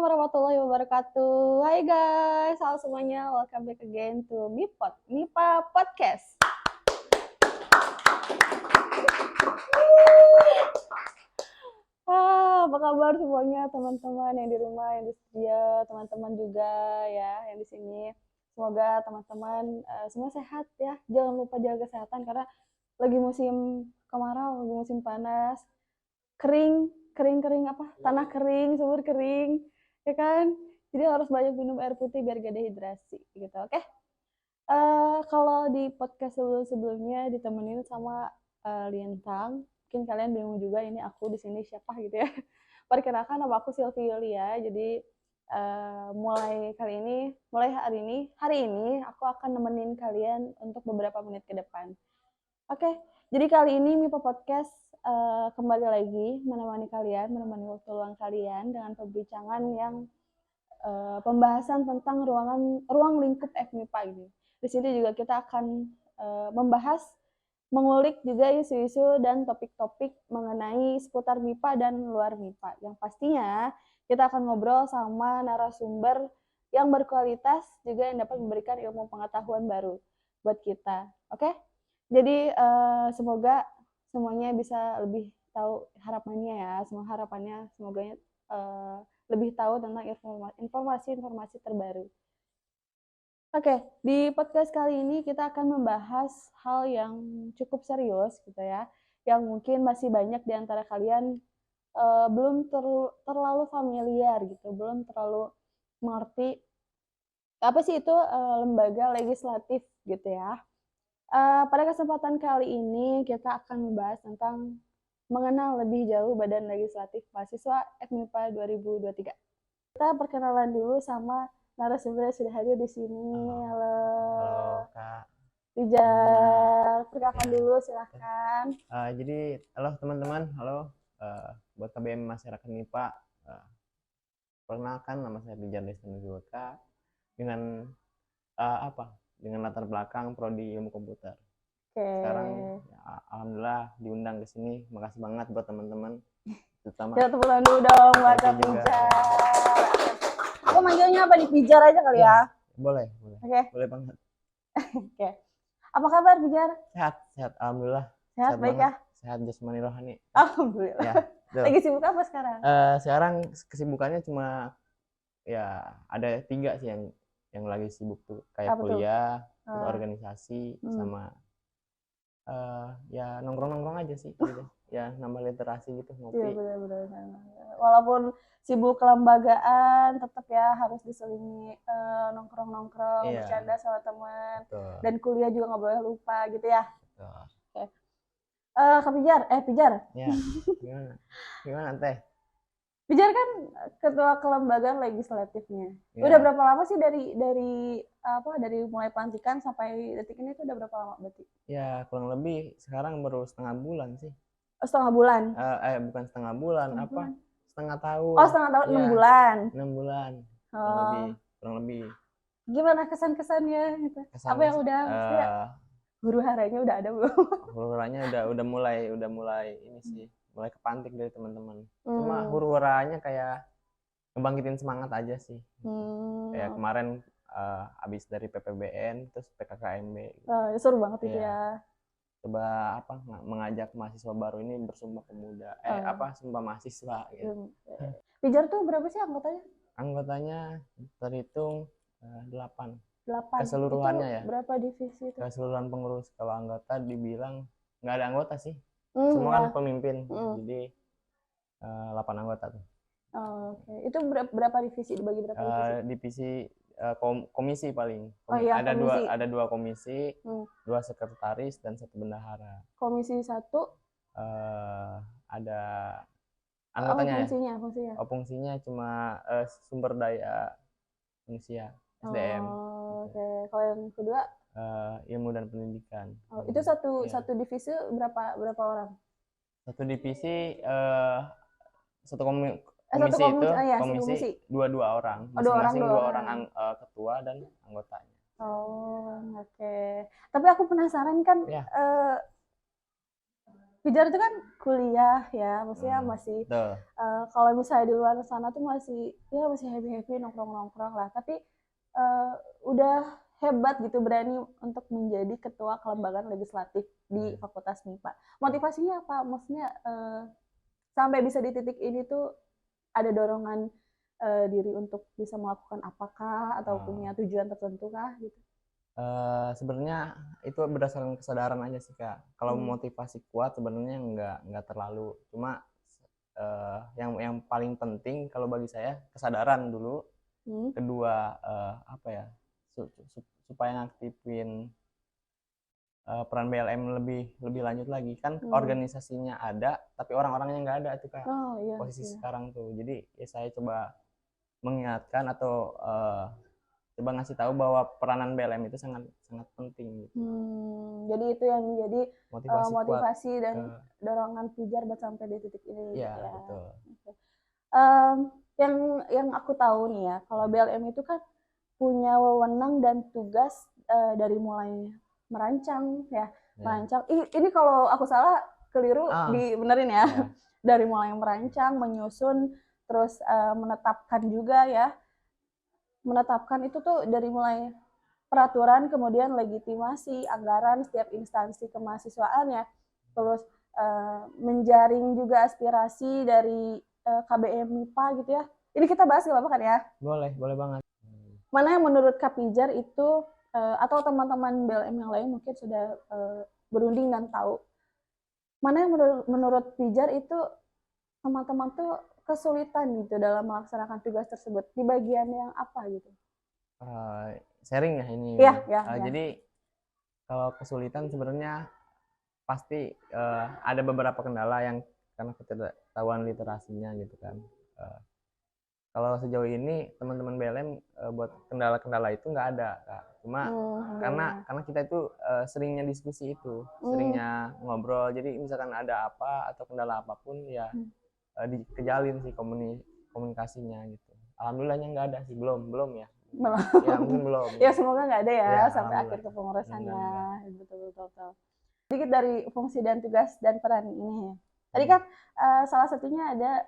warahmatullahi wabarakatuh. Hai guys, halo semuanya. Welcome back again to MIPA Podcast. Apa kabar semuanya teman-teman yang di rumah, yang di studio, teman-teman juga ya yang di sini. Semoga teman-teman semua sehat ya. Jangan lupa jaga kesehatan karena lagi musim kemarau, lagi musim panas, kering apa? Tanah kering, sumur kering, ya kan? Jadi harus banyak minum air putih biar gak dehidrasi gitu. Oke. Kalau di podcast sebelumnya ditemenin sama Lintang, mungkin kalian bingung juga ini aku di sini siapa gitu ya. Perkenalkan nama aku Sylvie Yulia. Jadi mulai hari ini aku akan nemenin kalian untuk beberapa menit ke depan. Oke, jadi kali ini MIPA Podcast kembali lagi menemani kalian, menemani waktu luang kalian dengan perbincangan yang pembahasan tentang ruang lingkup FMIPA ini. Di sini juga kita akan mengulik juga isu-isu dan topik-topik mengenai seputar MIPA dan luar MIPA. Yang pastinya kita akan ngobrol sama narasumber yang berkualitas juga yang dapat memberikan ilmu pengetahuan baru buat kita. Oke? Jadi semoga semuanya bisa lebih tahu harapannya ya. Semoga lebih tahu tentang informasi-informasi terbaru. Oke, di podcast kali ini kita akan membahas hal yang cukup serius gitu ya, yang mungkin masih banyak di antara kalian belum terlalu familiar gitu, belum terlalu mengerti apa sih itu lembaga legislatif gitu ya. Pada kesempatan kali ini kita akan membahas tentang mengenal lebih jauh Badan Legislatif Mahasiswa FMIPA 2023. Kita perkenalan dulu sama narasumber yang sudah hadir di sini. Halo Kak. Pijar, perkenalkan dulu silahkan. Jadi halo teman-teman, halo buat KBM Masyarakat MIPA. Perkenalkan nama saya Pijar Desnanujuka dengan dengan latar belakang prodi ilmu komputer. Sekarang ya, alhamdulillah diundang ke sini. Makasih banget buat teman-teman. Terutama ya tepuk tangan dulu dong buat Kak Pijar. Aku manggilnya apa nih, Pijar aja kali ya? Boleh. Oke. Banget. Oke. Apa kabar Pijar? Sehat, alhamdulillah. Sehat baik ya? Sehat jasmani rohani. Alhamdulillah. Ya, lagi sibuk apa sekarang? Sekarang kesibukannya cuma ya ada 3 sih yang lagi sibuk tuh, kayak kuliah, organisasi, sama ya nongkrong aja sih gitu. Ya nambah literasi gitu, ngopi. Iya benar. Walaupun sibuk kelembagaan, tetap ya harus diselingi nongkrong, bercanda sama teman. Betul. Dan kuliah juga nggak boleh lupa gitu ya. Betul. Oke. Kak Pijar. Ya, gimana Teh? Pijar kan ketua kelembagaan legislatifnya. Ya. Udah berapa lama sih dari mulai pelantikan sampai detik ini tuh udah berapa lama berarti? Ya kurang lebih sekarang baru setengah bulan sih. Setengah bulan? Bukan setengah bulan, setengah tahun. Oh, setengah tahun, 6 bulan. 6 bulan. Kurang lebih. Gimana kesan-kesannya gitu? Apa yang udah huru haranya udah ada belum? Huru haranya udah mulai ini sih, mulai kepantik dari teman-teman. Cuma huru haranya kayak ngebangkitin semangat aja sih. Kayak kemarin abis dari PPBN terus PKKMB. Gitu. Seru banget itu ya. Coba mengajak mahasiswa baru ini bersumpah pemuda. Sumpah mahasiswa gitu. Pijar tuh berapa sih anggotanya? Anggotanya terhitung 8. 8. Keseluruhannya itu ya. Berapa divisi itu? Keseluruhan pengurus. Kalau anggota dibilang nggak ada anggota sih. Semua kan pemimpin. Jadi 8 anggota tuh. Oke. Itu berapa divisi, dibagi berapa divisi? Divisi komisi paling. Komisi. Ada 2 komisi, 2 sekretaris dan 1 bendahara. Komisi 1 ada anggotanya. Fungsinya. Fungsinya cuma sumber daya manusia, SDM. Oke. Kalau yang kedua ilmu dan pendidikan. Itu satu divisi berapa orang? Satu divisi satu komisi 2 orang. Masing-masing 2 orang ketua dan anggotanya. Oke. Tapi aku penasaran kan Pijar itu kan kuliah ya, maksudnya masih kalau misalnya di luar sana tuh masih happy nongkrong lah, tapi udah hebat gitu berani untuk menjadi ketua kelembagaan legislatif di Fakultas MIPA. Motivasinya apa? Maksudnya sampai bisa di titik ini tuh ada dorongan diri untuk bisa melakukan apakah atau punya tujuan tertentu kah gitu? Sebenarnya itu berdasarkan kesadaran aja sih Kak. Kalau motivasi kuat sebenarnya nggak terlalu. Cuma yang paling penting kalau bagi saya kesadaran dulu. Kedua apa ya, supaya ngaktifin peran BLM lebih lanjut lagi kan. Organisasinya ada tapi orang-orangnya nggak ada tuh Kak. Posisi sekarang tuh. Jadi ya saya coba mengingatkan atau coba ngasih tahu bahwa peranan BLM itu sangat penting gitu. Jadi itu yang menjadi motivasi dan dorongan Pijar buat sampai di titik ini. Iya, gitu ya. Betul. Yang aku tahu nih ya, kalau BLM itu kan punya wewenang dan tugas dari mulai merancang ya. Merancang. Ini kalau aku salah keliru dibenerin ya. Dari mulai merancang, menyusun, terus menetapkan juga ya. Menetapkan itu tuh dari mulai peraturan, kemudian legitimasi, anggaran setiap instansi kemahasiswaan ya, terus menjaring juga aspirasi dari KBM MIPA gitu ya. Ini kita bahas gak apa-apa kan ya? Boleh banget. Mana yang menurut Kak Pijar itu atau teman-teman BLM yang lain mungkin sudah berunding dan tahu, mana yang menurut Pijar itu teman-teman tuh kesulitan gitu dalam melaksanakan tugas tersebut, di bagian yang apa gitu? Sharing ya ini. Jadi kalau kesulitan sebenarnya pasti ada beberapa kendala yang karena ketidaktahuan literasinya gitu kan. Kalau sejauh ini teman-teman BLM buat kendala-kendala itu nggak ada Kak. Cuma karena kita itu seringnya diskusi itu, seringnya ngobrol. Jadi misalkan ada apa atau kendala apapun ya dikejalin sih komunikasinya gitu. Alhamdulillahnya nggak ada sih, belum ya. Ya mungkin belum. Ya semoga nggak ada ya sampai akhir kepengurusannya. Betul. Sedikit dari fungsi dan tugas dan peran ini ya. Tadi kan salah satunya ada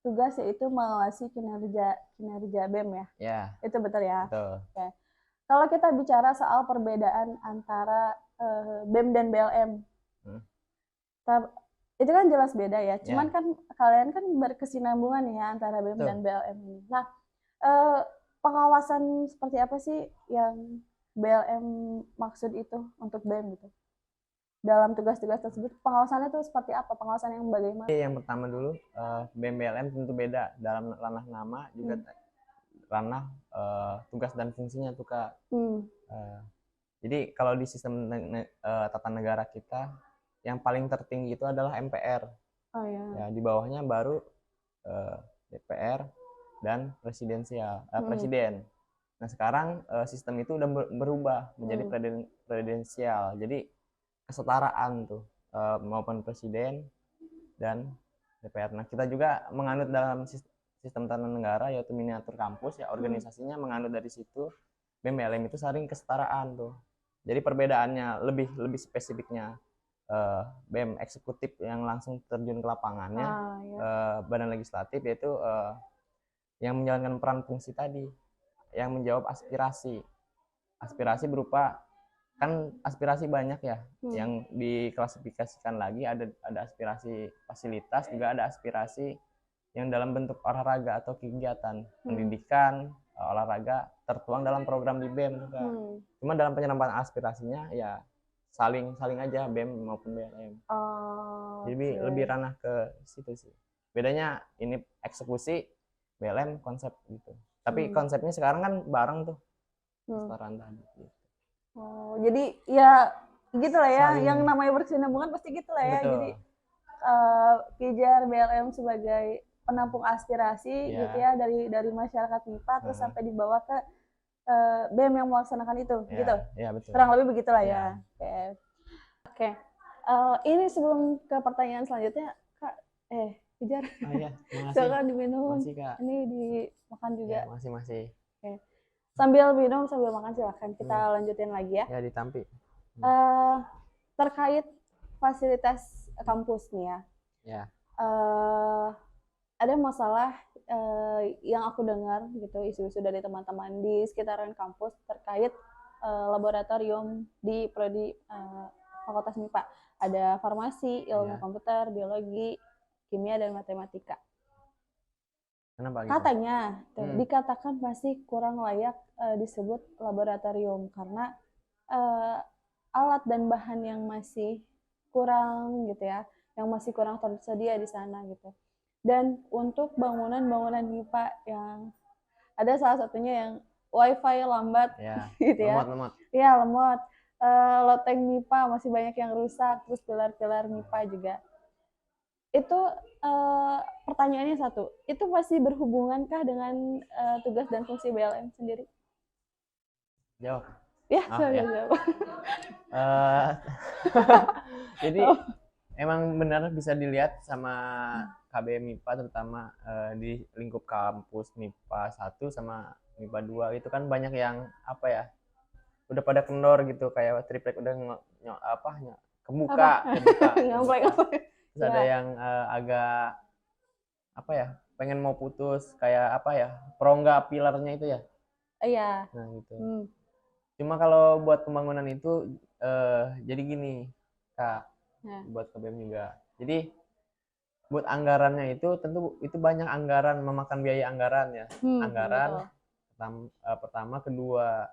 tugas yaitu mengawasi kinerja BEM ya. Ya. Itu betul ya. Betul. Okay. Kalau kita bicara soal perbedaan antara BEM dan BLM, itu kan jelas beda ya. Cuman kan kalian kan berkesinambungan ya antara BEM dan BLM ini. Nah, pengawasan seperti apa sih yang BLM maksud itu untuk BEM gitu? Dalam tugas-tugas tersebut pengawasannya itu seperti apa? Pengawasan yang bagaimana? Yang pertama dulu, BEM BLM tentu beda dalam ranah nama juga ranah tugas dan fungsinya tuh Kak. Jadi kalau di sistem tata negara kita yang paling tertinggi itu adalah MPR. Ya, di bawahnya baru DPR dan presiden. Nah sekarang sistem itu udah berubah menjadi presidensial. Jadi kesetaraan tuh maupun presiden dan DPR. Nah kita juga menganut dalam sistem tata negara yaitu miniatur kampus ya, organisasinya menganut dari situ. BEM BLM itu saling kesetaraan tuh. Jadi perbedaannya lebih spesifiknya BEM eksekutif yang langsung terjun ke lapangannya, badan legislatif yaitu yang menjalankan peran fungsi tadi, yang menjawab aspirasi berupa kan aspirasi banyak ya, yang diklasifikasikan lagi ada aspirasi fasilitas, juga ada aspirasi yang dalam bentuk olahraga atau kegiatan pendidikan, olahraga tertuang dalam program di BEM juga. Cuma dalam penyampaian aspirasinya ya saling aja BEM maupun BLM. Jadi lebih ranah ke situ sih. Bedanya ini eksekusi, BLM konsep gitu. Tapi konsepnya sekarang kan bareng tuh kesetaraan tadi. Gitu. Jadi ya gitulah ya, yang namanya berkesinambungan pasti gitulah ya. Betul. Jadi Pijar BLM sebagai penampung aspirasi gitu ya dari masyarakat MIPA terus sampai dibawa ke BEM yang melaksanakan itu gitu. Ya, betul. Kurang lebih begitulah ya. Oke. Ini sebelum ke pertanyaan selanjutnya Kak, Pijar. Silakan diminum. Masih Kak. Ini dimakan juga. Ya, masih. Oke. Sambil minum sambil makan silakan kita lanjutin lagi ya. Ya ditampi. Terkait fasilitas kampus nih ya. Ya. Ada masalah yang aku dengar gitu, isu-isu dari teman-teman di sekitaran kampus terkait laboratorium di prodi Fakultas MIPA. Ada farmasi, ilmu komputer, biologi, kimia, dan matematika. Kenapa gitu? Katanya dikatakan masih kurang layak disebut laboratorium karena alat dan bahan yang masih kurang gitu ya, yang masih kurang tersedia di sana gitu. Dan untuk bangunan-bangunan MIPA yang ada salah satunya yang wifi lambat gitu ya. Lemot. Iya, lemot. Loteng MIPA masih banyak yang rusak, terus pilar-pilar MIPA juga. Itu pertanyaannya satu, itu masih berhubungankah dengan tugas dan fungsi BLM sendiri? Jawab. Ya, jawab. Jadi emang benar bisa dilihat sama KBM MIPA, terutama di lingkup kampus MIPA 1 sama MIPA 2 itu kan banyak yang apa ya, udah pada kendor gitu, kayak triplek udah kebuka. Terus ada yang agak apa ya, pengen mau putus, kayak apa ya, perongga pilarnya itu ya. Iya. Nah gitu. Cuma kalau buat pembangunan itu jadi gini Kak, buat KBM juga. Jadi buat anggarannya itu tentu itu banyak anggaran, memakan biaya anggaran ya. Anggaran pertama, kedua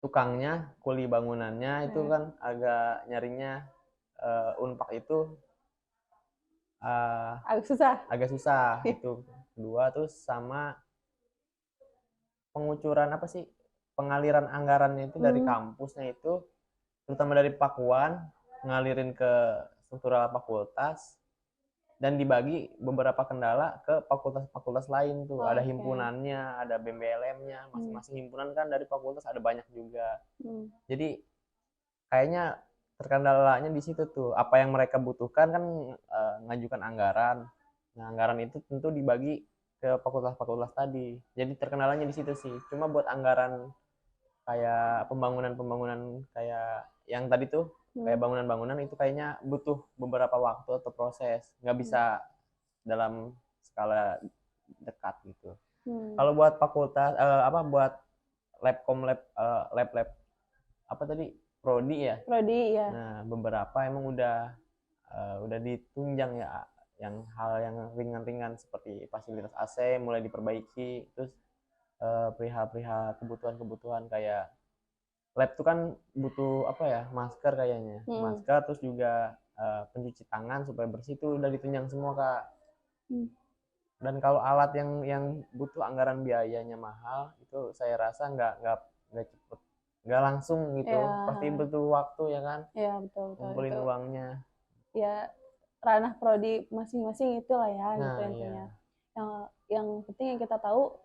tukangnya, kuli bangunannya itu kan agak nyarinya Unpad itu agak susah itu. Kedua, terus sama pengucuran pengaliran anggarannya itu dari kampusnya itu, terutama dari Pakuan, ngalirin ke struktural fakultas dan dibagi beberapa kendala ke fakultas-fakultas lain tuh. Ada himpunannya, ada BMBLM-nya, masing-masing himpunan kan dari fakultas ada banyak juga. Jadi kayaknya terkendalanya di situ tuh. Apa yang mereka butuhkan kan ngajukan anggaran. Nah, anggaran itu tentu dibagi ke fakultas-fakultas tadi. Jadi terkendalanya di situ sih. Cuma buat anggaran kayak pembangunan kayak yang tadi tuh, kayak bangunan-bangunan itu kayaknya butuh beberapa waktu atau proses. Nggak bisa dalam skala dekat gitu. Kalau buat fakultas buat lab apa tadi, prodi ya. Nah, beberapa emang udah ditunjang ya, yang hal yang ringan-ringan seperti fasilitas AC mulai diperbaiki, terus perihal kebutuhan kayak lab tuh kan butuh masker kayaknya, masker, terus juga pencuci tangan supaya bersih, itu udah ditunjang semua Kak. Dan kalau alat yang butuh anggaran biayanya mahal, itu saya rasa nggak cepet, nggak langsung gitu, pasti butuh waktu ya kan. Iya, betul. Kumpulin itu uangnya. Ya, ranah prodi masing-masing itulah ya, gitu intinya. Yang penting yang kita tahu,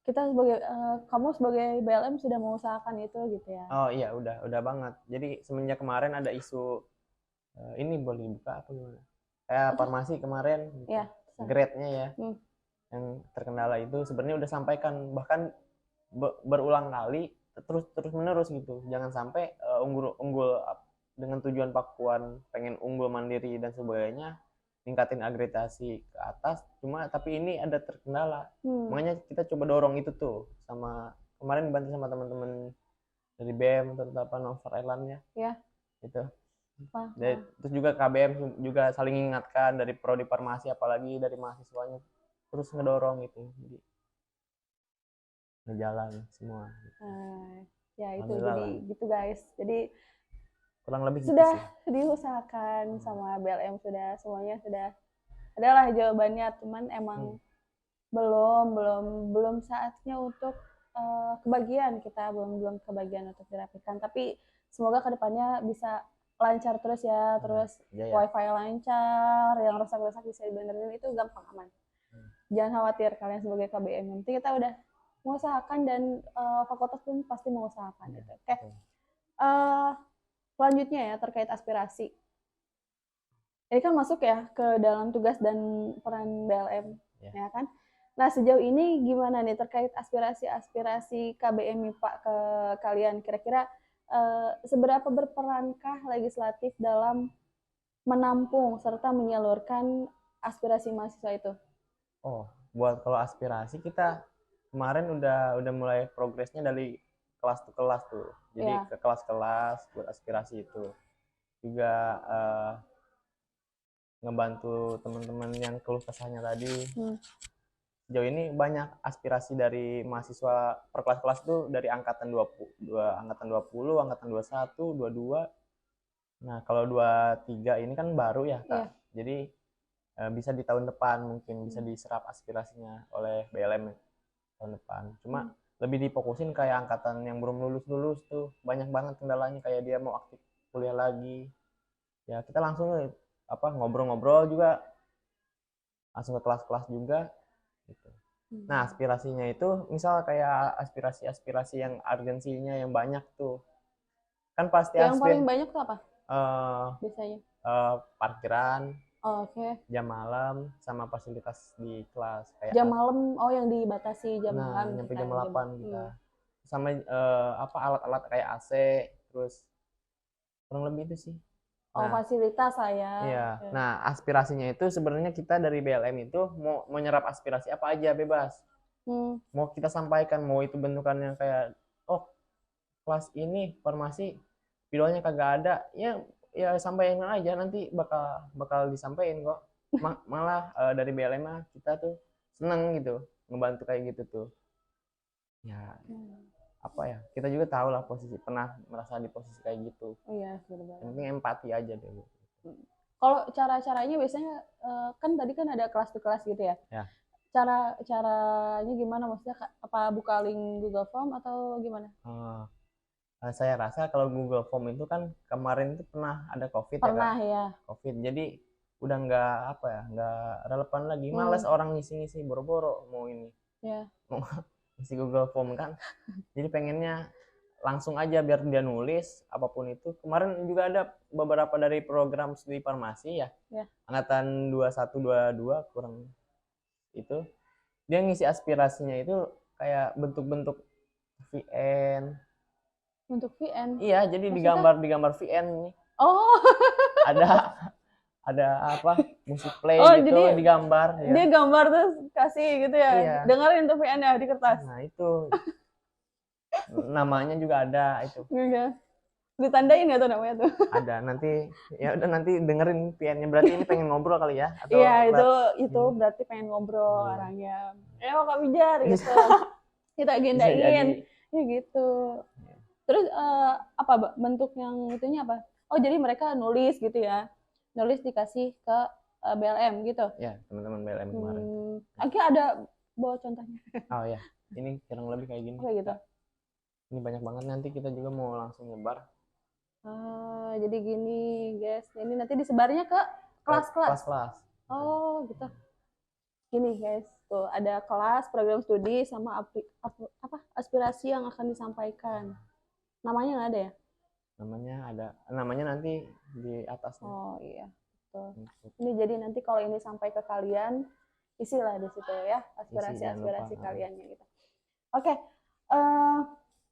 kita sebagai kamu sebagai BLM sudah mengusahakan itu gitu ya. Oh iya, udah banget. Jadi semenjak kemarin ada isu ini boleh dibuka apa gimana? Kayak farmasi kemarin gitu. Grade-nya ya. Yang terkendala itu sebenarnya udah sampaikan, bahkan berulang kali, terus menerus gitu. Jangan sampai unggul dengan tujuan Pakuan pengen unggul mandiri dan sebagainya, tingkatin agregasi ke atas, tapi ini ada terkendala. Makanya kita coba dorong itu tuh, sama kemarin dibantu sama teman-teman dari BEM atau Novar Airline ya. Gitu. Terus juga KBM juga saling ingatkan dari prodi farmasi, apalagi dari mahasiswanya, terus ngedorong itu. Jadi ngejalan semua. Ya itu jadi gitu guys. Jadi kurang lebih sudah gitu diusahakan sama BLM, semuanya sudah adalah jawabannya, cuman emang belum saatnya untuk kebagian, kita belum kebagian untuk dirapikan. Tapi semoga kedepannya bisa lancar terus ya, terus wifi lancar, yang rusak-rusak bisa dibenerin, itu gampang, aman. Jangan khawatir kalian sebagai KBM, yang penting kita udah mengusahakan dan fakultas pun pasti mengusahakan gitu. Oke. Selanjutnya ya, terkait aspirasi. Ini kan masuk ya ke dalam tugas dan peran BLM, ya kan? Nah, sejauh ini gimana nih terkait aspirasi KBM MIPA ke kalian? Kira-kira seberapa berperankah legislatif dalam menampung serta menyalurkan aspirasi mahasiswa itu? Oh, buat kalau aspirasi kita kemarin udah mulai progresnya dari kelas ke kelas tuh. Jadi Ya. ke kelas-kelas buat aspirasi itu. Juga ngebantu teman-teman yang keluh kesahnya tadi. Sejauh ini banyak aspirasi dari mahasiswa per kelas-kelas tuh dari angkatan 20, angkatan 20, angkatan 21, 22. Nah, kalau 23 ini kan baru ya, Kak. Jadi bisa di tahun depan mungkin bisa diserap aspirasinya oleh BLM tahun depan. Cuma lebih difokusin kayak angkatan yang belum lulus tuh banyak banget kendalanya, kayak dia mau aktif kuliah lagi. Ya, kita langsung ngobrol-ngobrol juga, langsung ke kelas-kelas juga gitu. Nah, aspirasinya itu misal kayak aspirasi-aspirasi yang urgensinya yang banyak tuh. Kan pasti Yang paling banyak tuh apa? Biasanya. Parkiran, Oke. jam malam, sama fasilitas di kelas kayak Jam malam, yang dibatasi jam nah, malam nyampe kita jam yang 8 kita. Sama alat-alat kayak AC, terus kurang lebih itu sih. Oh, Nah, fasilitas saya. iya. Nah, aspirasinya itu sebenarnya kita dari BLM itu mau menyerap aspirasi apa aja bebas. Mau kita sampaikan, mau itu bentukannya kayak kelas ini formasi videonya kagak ada, ya sampaikan aja, nanti bakal disampaikan kok. Malah dari BLM kita tuh seneng gitu ngebantu kayak gitu tuh. Ya, apa ya, kita juga tahu lah pernah merasa di posisi kayak gitu. Iya, benar. Yang penting empati aja deh. Kalau cara-caranya biasanya kan tadi kan ada kelas ke kelas gitu ya. Ya. Caranya gimana, maksudnya apa buka link Google Form atau gimana? Saya rasa kalau Google Form itu kan kemarin itu pernah ada COVID pernah, ya, Kak? COVID. Jadi udah nggak relevan lagi. Males orang ngisi-ngisi, boro-boro mau ini. Mau ngisi Google Form kan. Jadi pengennya langsung aja biar dia nulis apapun itu. Kemarin juga ada beberapa dari program studi farmasi ya. Angkatan 21 22 kurang itu. Dia ngisi aspirasinya itu kayak bentuk-bentuk VN. Untuk VN? Iya, jadi digambar VN nih. Oh. ada musik play gitu, jadi digambar ya. Dia gambar terus kasih gitu ya. Iya. Dengerin tuh VN ya di kertas. Nah, itu namanya juga ada itu. Ditandain nggak tuh namanya tuh? Ada, nanti ya udah, nanti dengerin VN-nya, berarti ini pengen ngobrol kali ya, atau iya, itu berarti pengen ngobrol orangnya. Kak Wijar gitu. Kita agendain. Ya gitu. Terus apa bentuk yang itunya apa? Oh, jadi mereka nulis gitu ya. Nulis dikasih ke BLM gitu. Ya, teman-teman BLM kemarin. Akhirnya ada bawa contohnya. Oh ya, ini kurang lebih kayak gini. Kayak gitu. Ini banyak banget, nanti kita juga mau langsung nyebar. Jadi gini, guys. Ini nanti disebarnya ke kelas-kelas. Oh, gitu. Gini, guys. Tuh, ada kelas, program studi, sama aspirasi yang akan disampaikan. Namanya nggak ada ya? Namanya ada. Namanya nanti di atas. Oh, iya. Betul. Ini jadi nanti kalau ini sampai ke kalian, isilah di situ ya, aspirasi kaliannya gitu. Oke.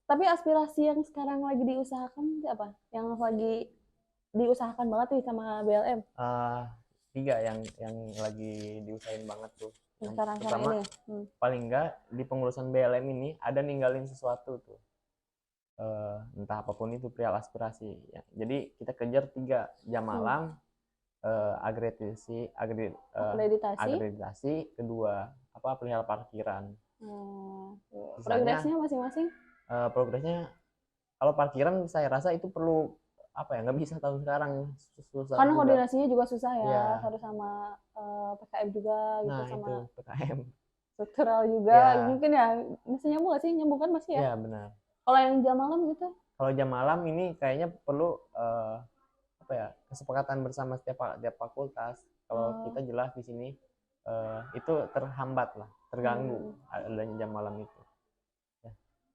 Tapi aspirasi yang sekarang lagi diusahakan apa? Yang lagi diusahakan banget nih sama BLM? 3 yang lagi diusahain banget tuh. Yang sekarang pertama, ini. Paling enggak di pengurusan BLM ini ada ninggalin sesuatu tuh. Entah apapun itu perihal aspirasi ya. Jadi kita kejar 3 jam malam, akreditasi, kedua perihal parkiran. Progresnya masing-masing? Progresnya kalau parkiran saya rasa itu perlu nggak bisa tahun sekarang, susah karena juga. koordinasinya juga susah ya, harus sama PKM juga gitu. Nah, sama itu PKM struktural juga mungkin ya. Masih nyambung nggak sih? Nyambung kan masih ya? Iya, benar. Kalau yang jam malam gitu? Kalau jam malam ini kayaknya perlu kesepakatan bersama setiap fakultas. Kalau kita jelas di sini itu terhambat lah, terganggu adanya jam malam itu.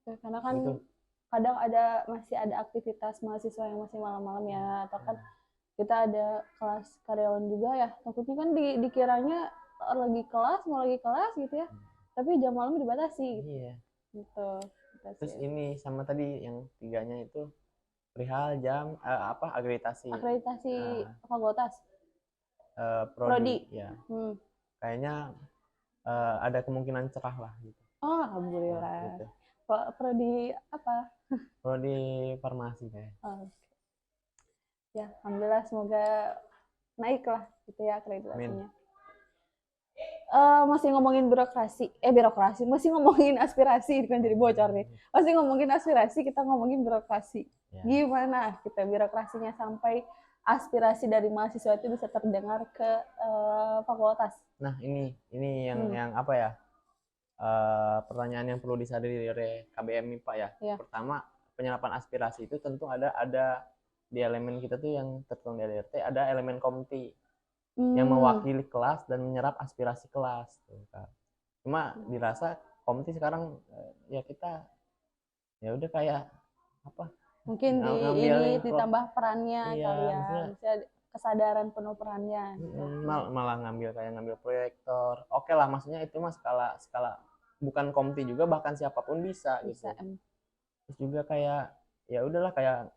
Karena kan gitu. Kadang masih ada aktivitas mahasiswa yang masih malam-malam ya, atau kan kita ada kelas karyawan juga ya, takutnya kan dikiranya lagi kelas gitu ya, tapi jam malam dibatasi gitu. Terus ini sama tadi yang 3-nya itu perihal jam akreditasi fakultas. prodi ya. Kayaknya ada kemungkinan cerah lah gitu. Oh, alhamdulillah. Ya, gitu. Prodi apa? Prodi farmasi kayak. Oh, ya, alhamdulillah, semoga naik lah gitu ya akreditasinya. Masih ngomongin birokrasi, masih ngomongin aspirasi, kan jadi bocor nih. Masih ngomongin aspirasi, kita ngomongin birokrasi. Ya. Gimana kita birokrasinya sampai aspirasi dari mahasiswa itu bisa terdengar ke fakultas? Nah, ini yang apa ya? Pertanyaan yang perlu disadari oleh KBM MIPA ya. Pertama, penyerapan aspirasi itu tentu ada di elemen kita tuh yang tertuang di LRT, ada elemen komti yang mewakili kelas dan menyerap aspirasi kelas. Cuma dirasa komti sekarang ya kita ya udah kayak apa? Mungkin ini ditambah perannya kalian, kesadaran penuh perannya. Malah ngambil proyektor. Oke lah, maksudnya itu mah skala bukan komti juga, bahkan siapapun bisa gitu. Terus juga kayak ya udahlah, kayak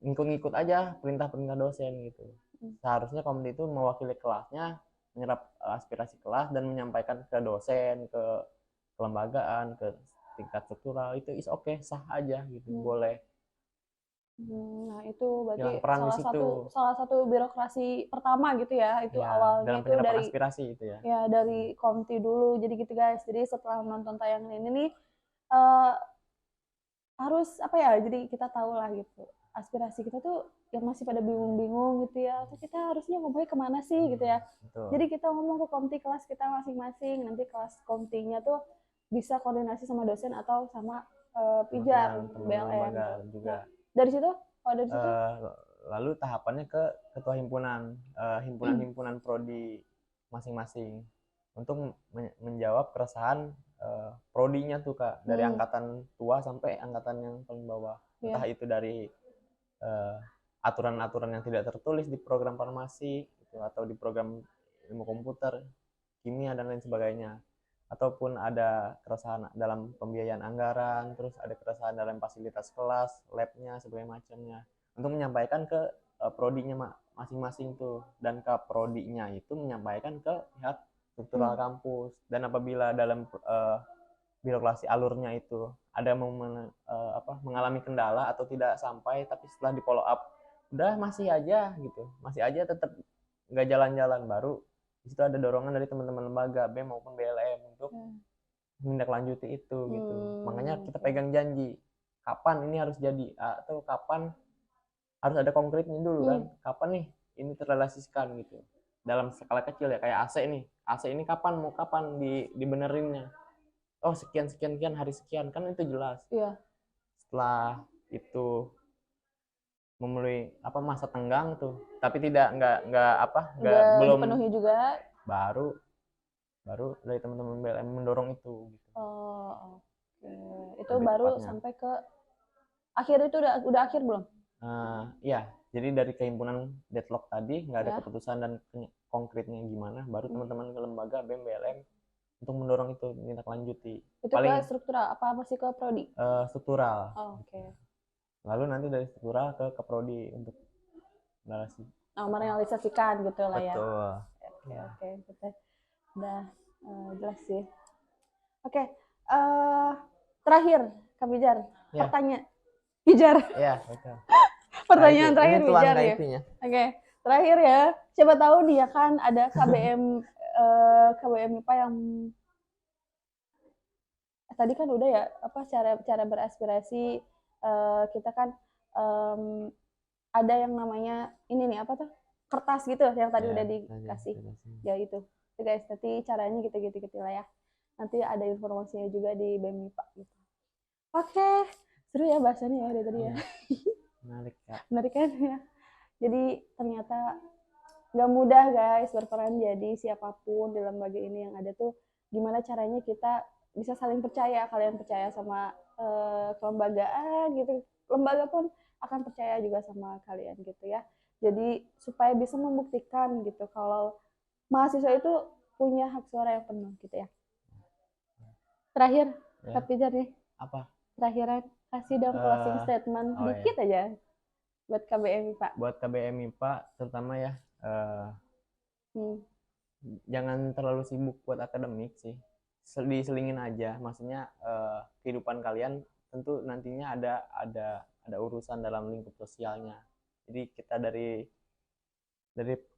ngikut aja perintah dosen gitu. Seharusnya komite itu mewakili kelasnya, menyerap aspirasi kelas dan menyampaikan ke dosen, ke kelembagaan, ke tingkat struktural. Itu is oke, sah aja gitu, boleh. Nah, itu berarti salah satu birokrasi pertama gitu ya, itu ya, awalnya itu dari aspirasi itu ya. Ya, dari komti dulu. Jadi gitu guys. Jadi setelah menonton tayangan ini nih harus apa ya? Jadi kita tahu lah gitu. Aspirasi kita tuh yang masih pada bingung-bingung gitu ya, atau kita harusnya ngomongnya kemana sih gitu ya. Betul. Jadi kita ngomong ke komti kelas kita masing-masing, nanti kelas komtinya tuh bisa koordinasi sama dosen atau sama pijar BLM juga. Nah, dari situ lalu tahapannya ke ketua himpunan prodi masing-masing untuk menjawab keresahan prodinya tuh Kak, dari angkatan tua sampai angkatan yang paling bawah. Entah itu dari aturan-aturan yang tidak tertulis di program farmasi gitu, atau di program ilmu komputer, kimia dan lain sebagainya, ataupun ada keresahan dalam pembiayaan anggaran, terus ada keresahan dalam fasilitas kelas, labnya, sebagainya macamnya, untuk menyampaikan ke prodinya masing-masing tuh, dan ke prodinya itu menyampaikan ke pihak struktural kampus. Dan apabila dalam birokrasi alurnya itu ada mengalami kendala atau tidak sampai, tapi setelah di follow up udah masih aja tetap nggak jalan-jalan, baru di situ ada dorongan dari teman-teman lembaga BEM maupun BLM untuk menindaklanjuti itu gitu. Makanya kita pegang janji kapan ini harus jadi, atau kapan harus ada konkretnya dulu kan, kapan nih ini terrealisasikan gitu. Dalam skala kecil ya, kayak AC ini kapan dibenerinnya. Oh sekian hari sekian, kan itu jelas. Iya. Setelah itu memenuhi masa tenggang tuh, tapi belum dipenuhi juga, baru dari teman-teman BLM mendorong itu gitu. Oh, oke. Itu lebih baru tepatnya sampai ke akhir. Itu udah akhir belum? Iya, jadi dari kehimpunan deadlock tadi nggak ada keputusan dan konkretnya gimana, baru teman-teman ke lembaga BEM BLM untuk mendorong itu ditindaklanjuti. Itu paling ke struktural apa masih ke prodi? Struktural. Oh, oke. Lalu nanti dari struktural ke prodi untuk merealisasikan gitu lah ya. Betul. Oke, betul. Udah jelas sih. Oke, terakhir Kak Pijar, Pijar. Iya, betul. Pertanyaan terakhir Pijar ya. Oke, terakhir ya. Siapa tahu nih ya kan ada KBM MIPA yang tadi kan udah ya cara beraspirasi, kita kan ada yang namanya ini nih kertas gitu yang tadi udah dikasih. Ya itu guys, nanti caranya gitu lah ya. Nanti ada informasinya juga di BEM MIPA gitu. Oke, seru ya bahasannya ya dari tadi ya. Menarik kan ya. Jadi ternyata nggak mudah guys berperan jadi siapapun di lembaga ini yang ada tuh. Gimana caranya kita bisa saling percaya, kalian percaya sama kelembagaan gitu, lembaga pun akan percaya juga sama kalian gitu ya. Jadi supaya bisa membuktikan gitu kalau mahasiswa itu punya hak suara yang penuh gitu ya. Terakhir, Kak Pijar nih. Apa? Terakhiran, kasih dong closing statement dikit aja buat KBM MIPA. Buat KBM MIPA terutama ya, Jangan terlalu sibuk buat akademik sih, diselingin aja, maksudnya kehidupan kalian tentu nantinya ada urusan dalam lingkup sosialnya. Jadi kita dari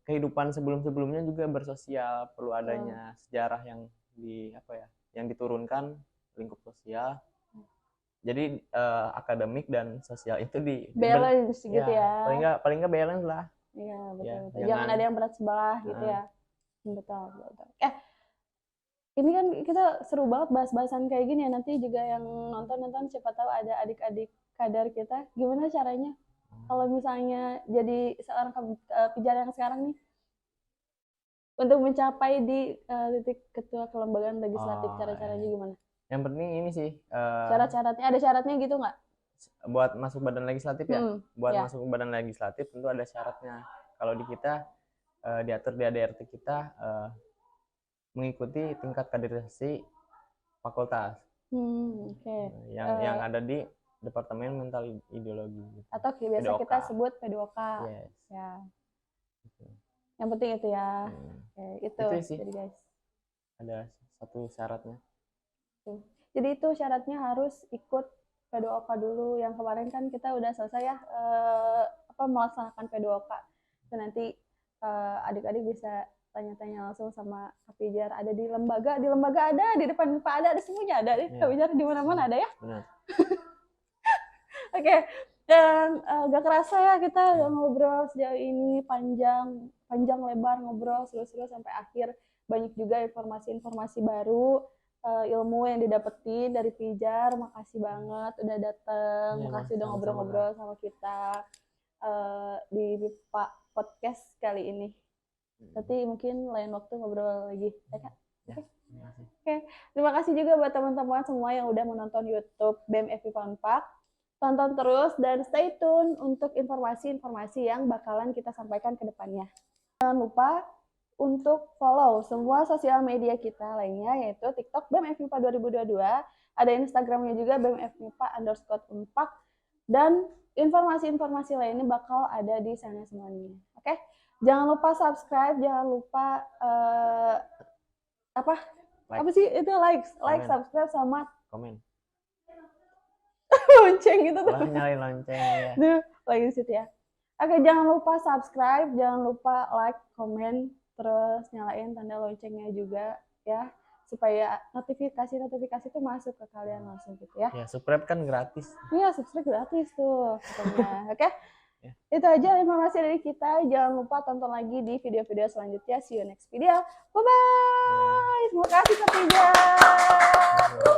kehidupan sebelumnya juga bersosial, perlu adanya sejarah yang diturunkan lingkup sosial. Jadi akademik dan sosial itu balance gitu ya. Paling nggak balance lah. Iya, betul. Jangan ada yang berat sebelah gitu ya. Betul. Ini kan kita seru banget bahas-bahasan kayak gini ya. Nanti juga yang nonton siapa tahu ada adik-adik kadar kita. Gimana caranya kalau misalnya jadi seorang pijar yang sekarang nih untuk mencapai di titik ketua kelembagaan legislatif, cara-caranya gimana? Yang penting ini sih syarat-syaratnya, ada syaratnya gitu nggak? Buat masuk badan legislatif ya? Masuk badan legislatif tentu ada syaratnya. Kalau di kita diatur di ADRT kita mengikuti tingkat kaderisasi fakultas. Yang ada di Departemen Mental Ideologi gitu. Atau biasa P2K. kita sebut P2K. Yes. Ya. Yang penting itu ya. Itu sih. Jadi guys, ada satu syaratnya. Jadi itu syaratnya harus ikut P2K dulu. Yang kemarin kan kita udah selesai ya melaksanakan P2K. Dan nanti adik-adik bisa tanya-tanya langsung sama Kak Pijar. Ada di lembaga ada, di depan MIPA ada semuanya ada. Kak Pijar di mana-mana ada ya. Benar. Oke. Dan gak kerasa ya kita udah ngobrol sejauh ini panjang lebar ngobrol seru-seru sampai akhir. Banyak juga informasi-informasi baru, ilmu yang didapetin dari Pijar. Makasih banget udah datang, makasih udah ngobrol-ngobrol sama kita di MIPA Podcast kali ini. Nanti mungkin lain waktu ngobrol lagi, ya Kak? Oke. Terima kasih juga buat teman-teman semua yang udah menonton YouTube BEM FIPA Unpad. Tonton terus dan stay tune untuk informasi-informasi yang bakalan kita sampaikan ke depannya. Jangan lupa untuk follow semua sosial media kita lainnya, yaitu TikTok BEM FIPA 2022, ada Instagramnya juga BEM FIPA_Unpad, dan informasi-informasi lainnya bakal ada di sana semuanya. Oke? Jangan lupa subscribe, jangan lupa like, subscribe sama komen. Lonceng gitu tuh. Nyalain lonceng ya. Duh, lagi situ ya. Oke, jangan lupa subscribe, jangan lupa like, komen, terus nyalain tanda loncengnya juga ya, supaya notifikasi itu masuk ke kalian langsung gitu ya. Ya, subscribe kan gratis. Iya, subscribe gratis tuh katanya. Oke? Ya. Itu aja informasi dari kita. Jangan lupa tonton lagi di video-video selanjutnya. See you next video. Bye-bye. Terima kasih Kak Pijar.